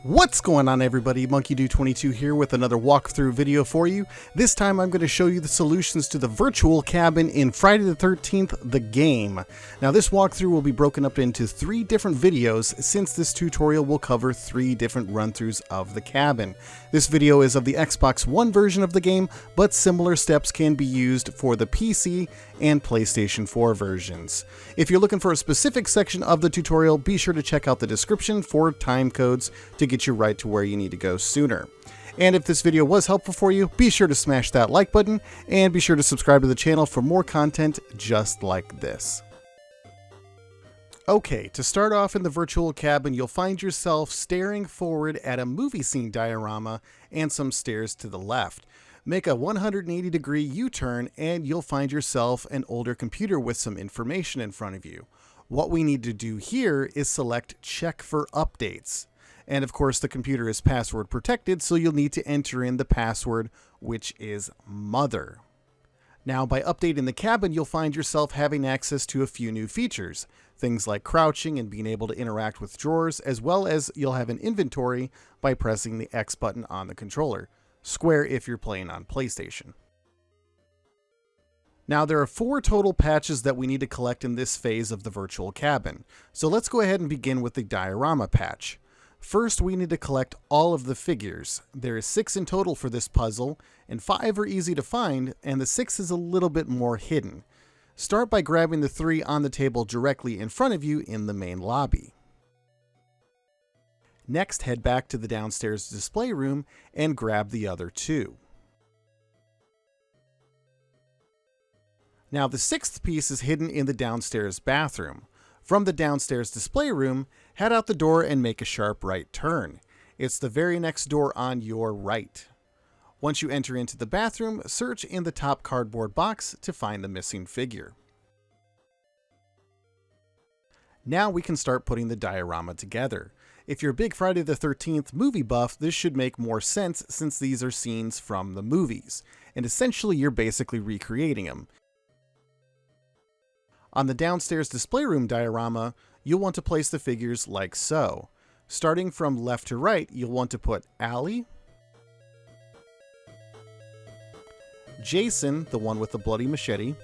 What's going on, everybody? MonkeyDo22 here with another walkthrough video for you. This time I'm going to show you the solutions to the virtual cabin in Friday the 13th, the game. Now this walkthrough will be broken up into 3 different videos since this tutorial will cover 3 different run-throughs of the cabin. This video is of the Xbox One version of the game, but similar steps can be used for the PC and PlayStation 4 versions. If you're looking for a specific section of the tutorial, be sure to check out the description for time codes to get you right to where you need to go sooner. And if this video was helpful for you, be sure to smash that like button and be sure to subscribe to the channel for more content just like this. Okay, to start off in the virtual cabin, you'll find yourself staring forward at a movie scene diorama and some stairs to the left. Make a 180-degree U-turn and you'll find yourself an older computer with some information in front of you. What we need to do here is select Check for Updates. And of course the computer is password protected, so you'll need to enter in the password, which is Mother. Now by updating the cabin, you'll find yourself having access to a few new features. Things like crouching and being able to interact with drawers, as well as you'll have an inventory by pressing the X button on the controller. Square if you're playing on PlayStation. Now there are 4 total patches that we need to collect in this phase of the virtual cabin. So let's go ahead and begin with the diorama patch. First, we need to collect all of the figures. There is 6 in total for this puzzle, and 5 are easy to find, and the 6th is a little bit more hidden. Start by grabbing the 3 on the table directly in front of you in the main lobby. Next, head back to the downstairs display room and grab the other 2. Now the 6th piece is hidden in the downstairs bathroom. From the downstairs display room, head out the door and make a sharp right turn. It's the very next door on your right. Once you enter into the bathroom, search in the top cardboard box to find the missing figure. Now we can start putting the diorama together. If you're a big Friday the 13th movie buff, this should make more sense since these are scenes from the movies, and essentially you're basically recreating them. On the downstairs display room diorama, you'll want to place the figures like so. Starting from left to right, you'll want to put Allie, Jason, the one with the bloody machete,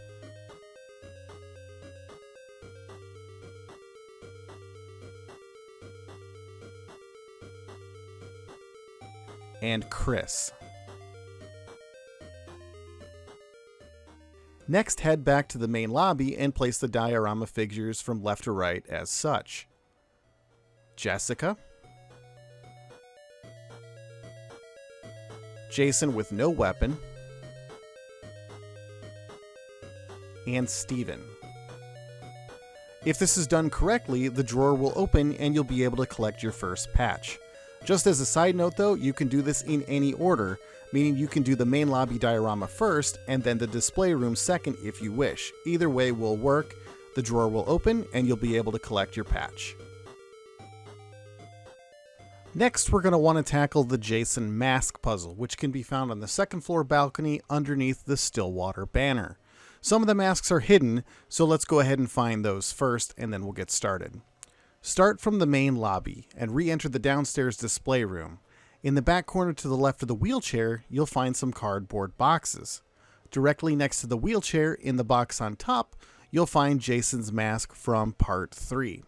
and Chris. Next, head back to the main lobby and place the diorama figures from left to right as such. Jessica, Jason with no weapon, and Steven. If this is done correctly, the drawer will open and you'll be able to collect your first patch. Just as a side note though, you can do this in any order, meaning you can do the main lobby diorama first and then the display room second if you wish. Either way will work. The drawer will open and you'll be able to collect your patch. Next, we're going to want to tackle the Jason mask puzzle, which can be found on the 2nd floor balcony underneath the Stillwater banner. Some of the masks are hidden, so let's go ahead and find those first and then we'll get started. Start from the main lobby and re-enter the downstairs display room. In the back corner to the left of the wheelchair, you'll find some cardboard boxes. Directly next to the wheelchair, in the box on top, you'll find Jason's mask from Part 3.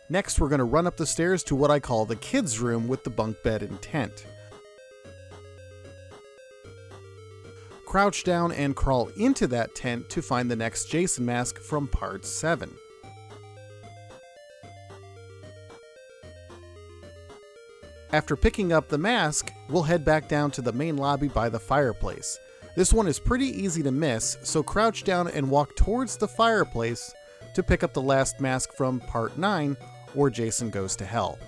Next, we're going to run up the stairs to what I call the kids' room with the bunk bed and tent. Crouch down and crawl into that tent to find the next Jason mask from Part 7. After picking up the mask, we'll head back down to the main lobby by the fireplace. This one is pretty easy to miss, so crouch down and walk towards the fireplace to pick up the last mask from Part 9, or Jason Goes to Hell.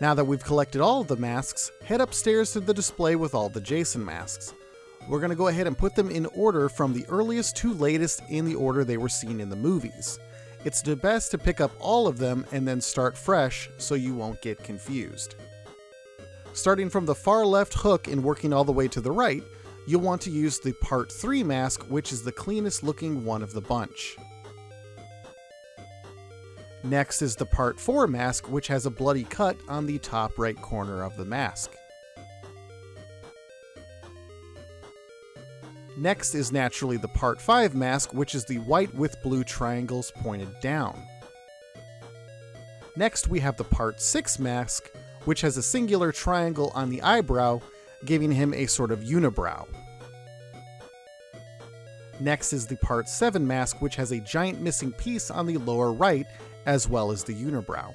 Now that we've collected all of the masks, head upstairs to the display with all the Jason masks. We're going to go ahead and put them in order from the earliest to latest in the order they were seen in the movies. It's the best to pick up all of them and then start fresh so you won't get confused. Starting from the far left hook and working all the way to the right, you'll want to use the Part 3 mask, which is the cleanest looking one of the bunch. Next is the Part 4 mask, which has a bloody cut on the top right corner of the mask. Next is naturally the Part 5 mask, which is the white with blue triangles pointed down. Next we have the Part 6 mask, which has a singular triangle on the eyebrow, giving him a sort of unibrow. Next is the Part 7 mask, which has a giant missing piece on the lower right, as well as the unibrow.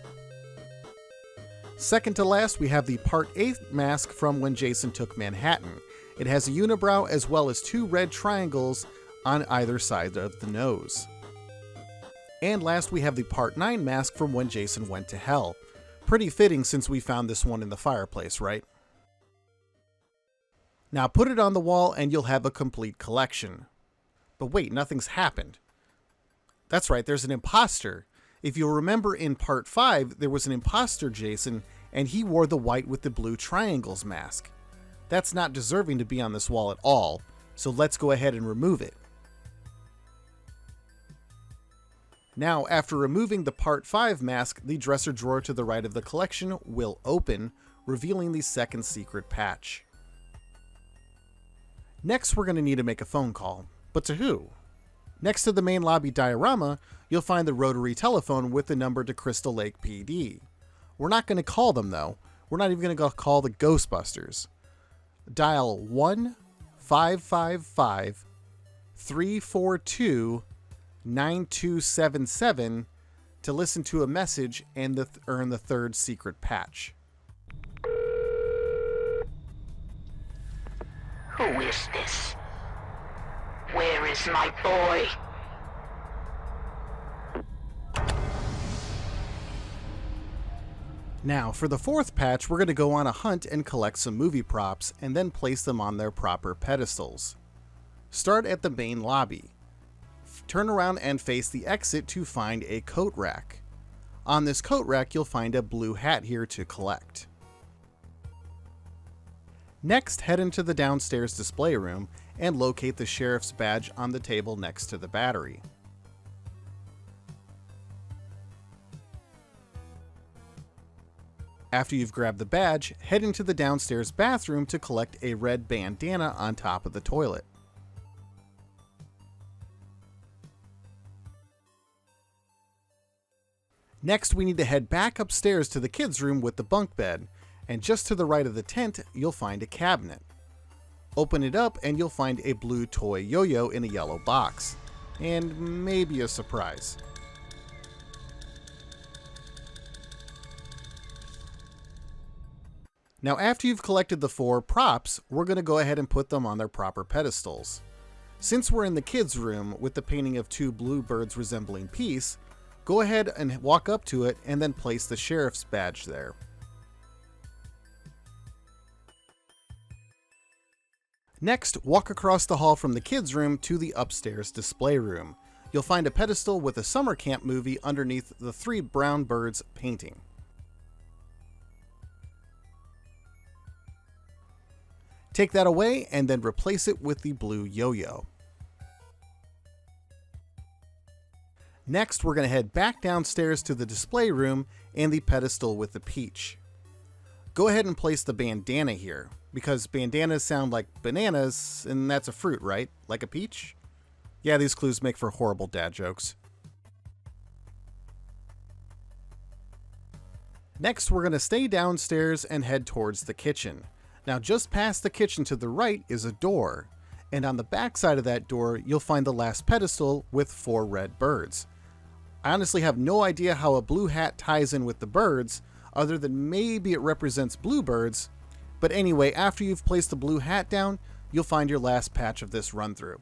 Second to last, we have the Part 8 mask from When Jason Took Manhattan. It has a unibrow as well as 2 red triangles on either side of the nose. And last, we have the Part 9 mask from When Jason Went to Hell. Pretty fitting since we found this one in the fireplace, right? Now put it on the wall and you'll have a complete collection. But wait, nothing's happened. That's right, there's an imposter. If you'll remember in Part 5, there was an imposter Jason, and he wore the white with the blue triangles mask. That's not deserving to be on this wall at all, so let's go ahead and remove it. Now, after removing the Part 5 mask, the dresser drawer to the right of the collection will open, revealing the second secret patch. Next, we're going to need to make a phone call. But to who? Next to the main lobby diorama, you'll find the rotary telephone with the number to Crystal Lake PD. We're not going to call them though. We're not even going to go call the Ghostbusters. Dial 1-555-342-9277 to listen to a message and earn the third secret patch. Who is this? Where is my boy? Now, for the fourth patch, we're going to go on a hunt and collect some movie props and then place them on their proper pedestals. Start at the main lobby. Turn around and face the exit to find a coat rack. On this coat rack, you'll find a blue hat here to collect. Next, head into the downstairs display room and locate the sheriff's badge on the table next to the battery. After you've grabbed the badge, head into the downstairs bathroom to collect a red bandana on top of the toilet. Next, we need to head back upstairs to the kids' room with the bunk bed, and just to the right of the tent, you'll find a cabinet. Open it up and you'll find a blue toy yo-yo in a yellow box, and maybe a surprise. Now, after you've collected the 4 props, we're going to go ahead and put them on their proper pedestals. Since we're in the kids' room with the painting of 2 blue birds resembling peace, go ahead and walk up to it and then place the sheriff's badge there. Next, walk across the hall from the kids' room to the upstairs display room. You'll find a pedestal with a summer camp movie underneath the 3 brown birds painting. Take that away and then replace it with the blue yo-yo. Next, we're going to head back downstairs to the display room and the pedestal with the peach. Go ahead and place the bandana here, because bandanas sound like bananas, and that's a fruit, right? Like a peach? Yeah, these clues make for horrible dad jokes. Next, we're going to stay downstairs and head towards the kitchen. Now, just past the kitchen to the right is a door, and on the back side of that door, you'll find the last pedestal with 4 red birds. I honestly have no idea how a blue hat ties in with the birds, other than maybe it represents bluebirds. But anyway, after you've placed the blue hat down, you'll find your last patch of this run through.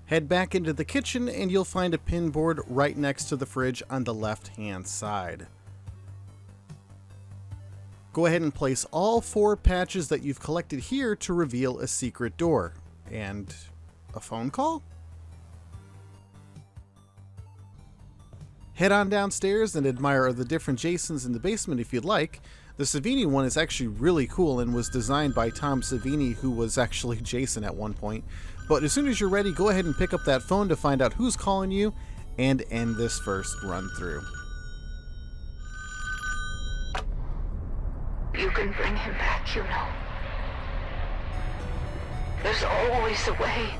Head back into the kitchen and you'll find a pin board right next to the fridge on the left-hand side. Go ahead and place all 4 patches that you've collected here to reveal a secret door. And a phone call? Head on downstairs and admire the different Jasons in the basement if you'd like. The Savini one is actually really cool and was designed by Tom Savini, who was actually Jason at one point. But as soon as you're ready, go ahead and pick up that phone to find out who's calling you and end this first run through. You can bring him back, you know. There's always a way.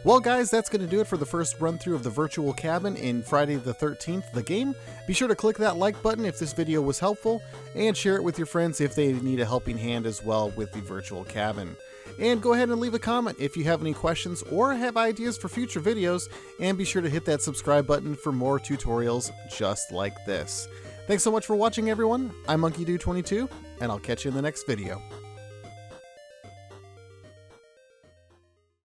Well guys, that's going to do it for the first run through of the virtual cabin in Friday the 13th, the game. Be sure to click that like button if this video was helpful, and share it with your friends if they need a helping hand as well with the virtual cabin. And go ahead and leave a comment if you have any questions or have ideas for future videos, and be sure to hit that subscribe button for more tutorials just like this. Thanks so much for watching everyone, I'm MonkeyDude22, and I'll catch you in the next video.